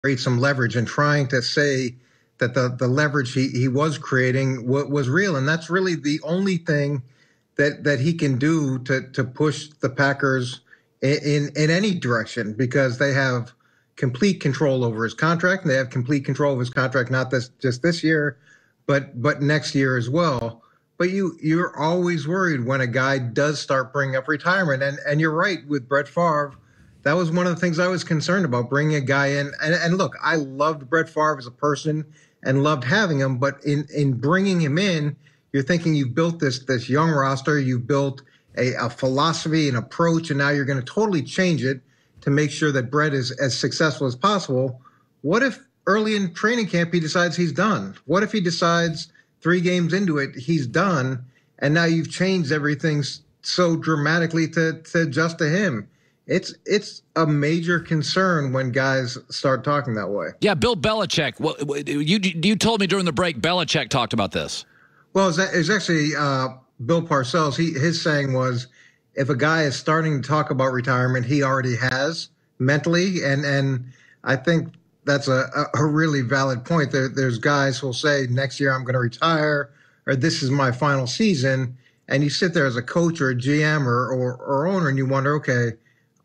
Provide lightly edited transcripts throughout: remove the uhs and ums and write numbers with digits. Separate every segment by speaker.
Speaker 1: create some leverage and trying to say that the leverage he was creating was real. And that's really the only thing that he can do to push the Packers in any direction, because they have complete control over his contract, and they have complete control of his contract, not just this year, but next year as well. But you're always worried when a guy does start bringing up retirement. And you're right with Brett Favre. That was one of the things I was concerned about, bringing a guy in. And look, I loved Brett Favre as a person and loved having him. But in bringing him in, you're thinking you've built this young roster, you've built a philosophy, an approach, and now you're going to totally change it to make sure that Brett is as successful as possible. What if early in training camp he decides he's done? What if he decides 3 games into it he's done, and now you've changed everything so dramatically to adjust to him? It's a major concern when guys start talking that way.
Speaker 2: Yeah, Bill Belichick. Well, you told me during the break Belichick talked about this.
Speaker 1: Well, it's actually Bill Parcells. His saying was, if a guy is starting to talk about retirement, he already has mentally, and I think that's a really valid point. There's guys who'll say, next year I'm going to retire, or this is my final season, and you sit there as a coach or a GM or owner, and you wonder, okay,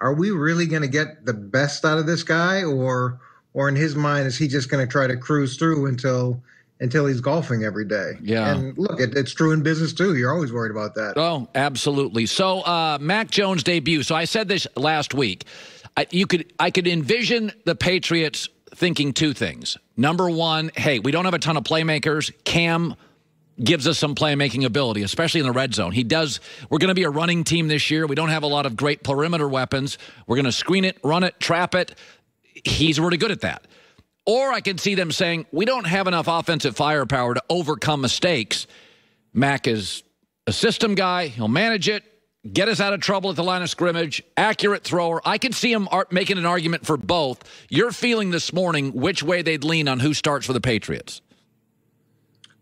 Speaker 1: are we really going to get the best out of this guy, or in his mind, is he just going to try to cruise through until he's golfing every day?
Speaker 2: Yeah.
Speaker 1: And look, it's true in business too. You're always worried about that.
Speaker 2: Oh, absolutely. So Mac Jones' debut. So I said this last week. I could envision the Patriots thinking 2 things. Number one, hey, we don't have a ton of playmakers. Cam gives us some playmaking ability, especially in the red zone. We're going to be a running team this year. We don't have a lot of great perimeter weapons. We're going to screen it, run it, trap it. He's really good at that. Or I could see them saying, we don't have enough offensive firepower to overcome mistakes. Mac is a system guy. He'll manage it, get us out of trouble at the line of scrimmage, accurate thrower. I could see him making an argument for both. You're feeling this morning which way they'd lean on who starts for the Patriots.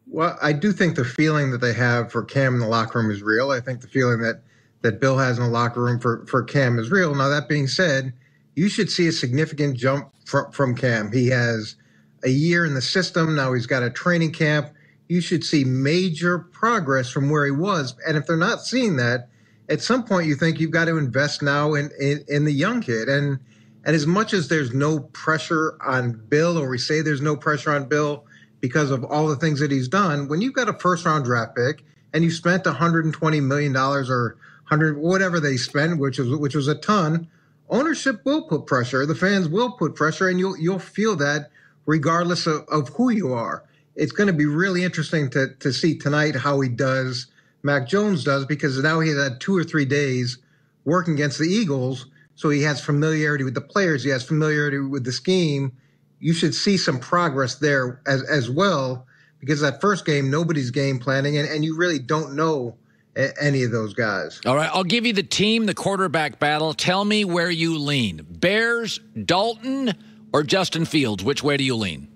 Speaker 1: Well, I do think the feeling that they have for Cam in the locker room is real. I think the feeling that Bill has in the locker room for Cam is real. Now, that being said, you should see a significant jump from Cam. He has a year in the system. Now he's got a training camp. You should see major progress from where he was. And if they're not seeing that, at some point you think you've got to invest now in the young kid. And as much as there's no pressure on Bill, or we say there's no pressure on Bill because of all the things that he's done, when you've got a first-round draft pick and you spent $120 million or 100, whatever they spent, which was a ton, ownership will put pressure. The fans will put pressure, and you'll feel that regardless of who you are. It's going to be really interesting to see tonight how Mac Jones does, because now he had 2 or 3 days working against the Eagles, so he has familiarity with the players. He has familiarity with the scheme. You should see some progress there as well, because that first game, nobody's game planning, and you really don't know any of those guys.
Speaker 2: All right, I'll give you the team, the quarterback battle. Tell me where you lean. Bears, Dalton, or Justin Fields? Which way do you lean?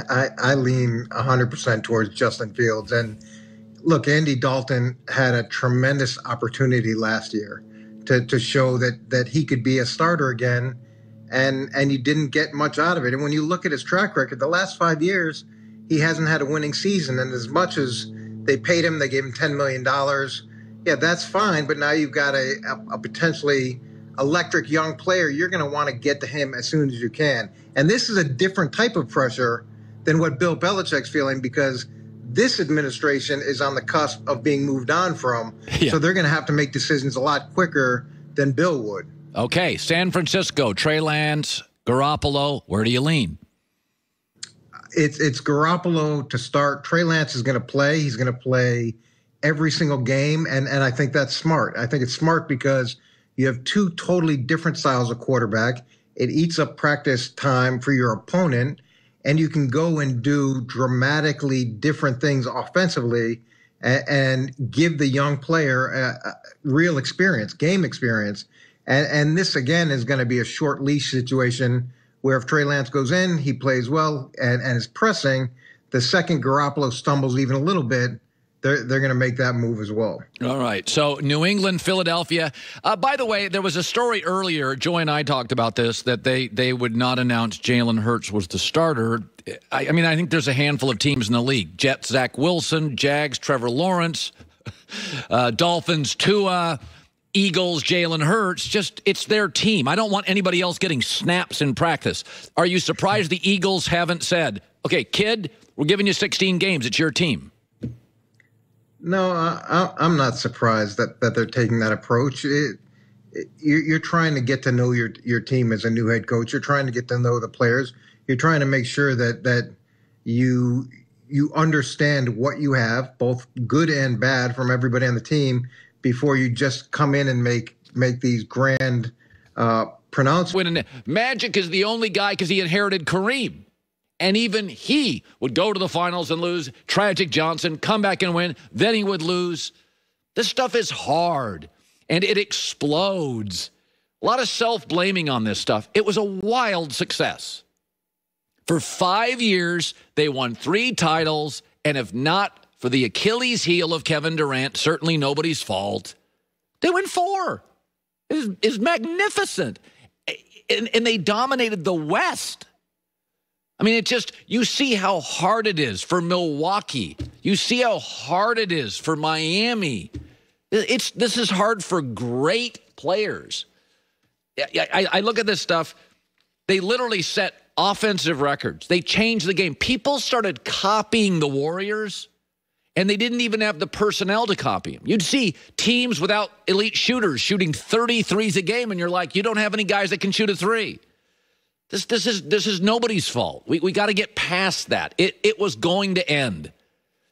Speaker 1: I lean 100% towards Justin Fields. And look, Andy Dalton had a tremendous opportunity last year to show that he could be a starter again, and he didn't get much out of it. And when you look at his track record, the last 5 years, he hasn't had a winning season. And as much as they paid him, they gave him $10 million. Yeah, that's fine. But now you've got a potentially electric young player. You're going to want to get to him as soon as you can. And this is a different type of pressure than what Bill Belichick's feeling, because this administration is on the cusp of being moved on from. Yeah. So they're going to have to make decisions a lot quicker than Bill would.
Speaker 2: Okay, San Francisco, Trey Lance, Garoppolo, where do you lean?
Speaker 1: It's Garoppolo to start. Trey Lance is going to play. He's going to play every single game, and I think that's smart. I think it's smart because you have 2 totally different styles of quarterback. It eats up practice time for your opponent, and you can go and do dramatically different things offensively and give the young player a real experience, game experience. And this, again, is going to be a short leash situation where if Trey Lance goes in, he plays well and is pressing. The second Garoppolo stumbles even a little bit, they're going to make that move as well.
Speaker 2: All right. So New England, Philadelphia. By the way, there was a story earlier. Joy and I talked about this, that they would not announce Jalen Hurts was the starter. I mean, I think there's a handful of teams in the league. Jets, Zach Wilson. Jags, Trevor Lawrence. Dolphins, Tua. Eagles, Jalen Hurts. Just, it's their team. I don't want anybody else getting snaps in practice. Are you surprised the Eagles haven't said, okay, kid, we're giving you 16 games. It's your team?
Speaker 1: No, I'm not surprised that they're taking that approach. You're trying to get to know your team as a new head coach. You're trying to get to know the players. You're trying to make sure that you understand what you have, both good and bad, from everybody on the team before you just come in and make these grand pronouncements.
Speaker 2: Magic is the only guy because he inherited Kareem. And even he would go to the finals and lose. Tragic Johnson, come back and win. Then he would lose. This stuff is hard, and it explodes. A lot of self-blaming on this stuff. It was a wild success. For 5 years, they won 3 titles, and if not for the Achilles heel of Kevin Durant, certainly nobody's fault, they win 4. It is magnificent. And they dominated the West. I mean, it just, you see how hard it is for Milwaukee. You see how hard it is for Miami. This is hard for great players. I look at this stuff. They literally set offensive records. They changed the game. People started copying the Warriors, and they didn't even have the personnel to copy them. You'd see teams without elite shooters shooting 30 threes a game, and you're like, you don't have any guys that can shoot a 3. This is nobody's fault. We got to get past that. It was going to end.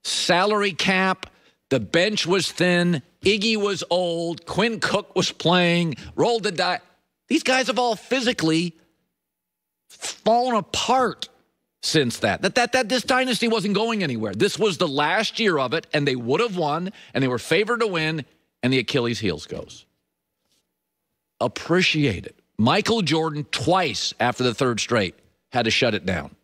Speaker 2: Salary cap, the bench was thin, Iggy was old, Quinn Cook was playing, rolled the die. These guys have all physically fallen apart since that. This dynasty wasn't going anywhere. This was the last year of it, and they would have won, and they were favored to win, and the Achilles heels goes. Appreciate it. Michael Jordan, twice after the 3rd straight, had to shut it down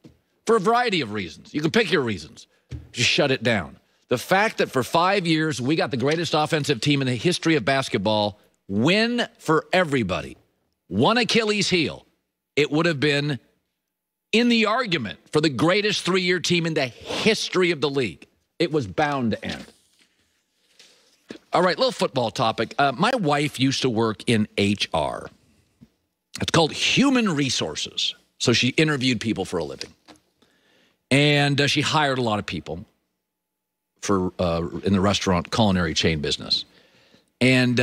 Speaker 2: for a variety of reasons. You can pick your reasons. Just shut it down. The fact that for 5 years, we got the greatest offensive team in the history of basketball, win for everybody. One Achilles heel. It would have been in the argument for the greatest 3-year team in the history of the league. It was bound to end. All right, little football topic. My wife used to work in HR. It's called human resources. So she interviewed people for a living. And she hired a lot of people for in the restaurant culinary chain business. And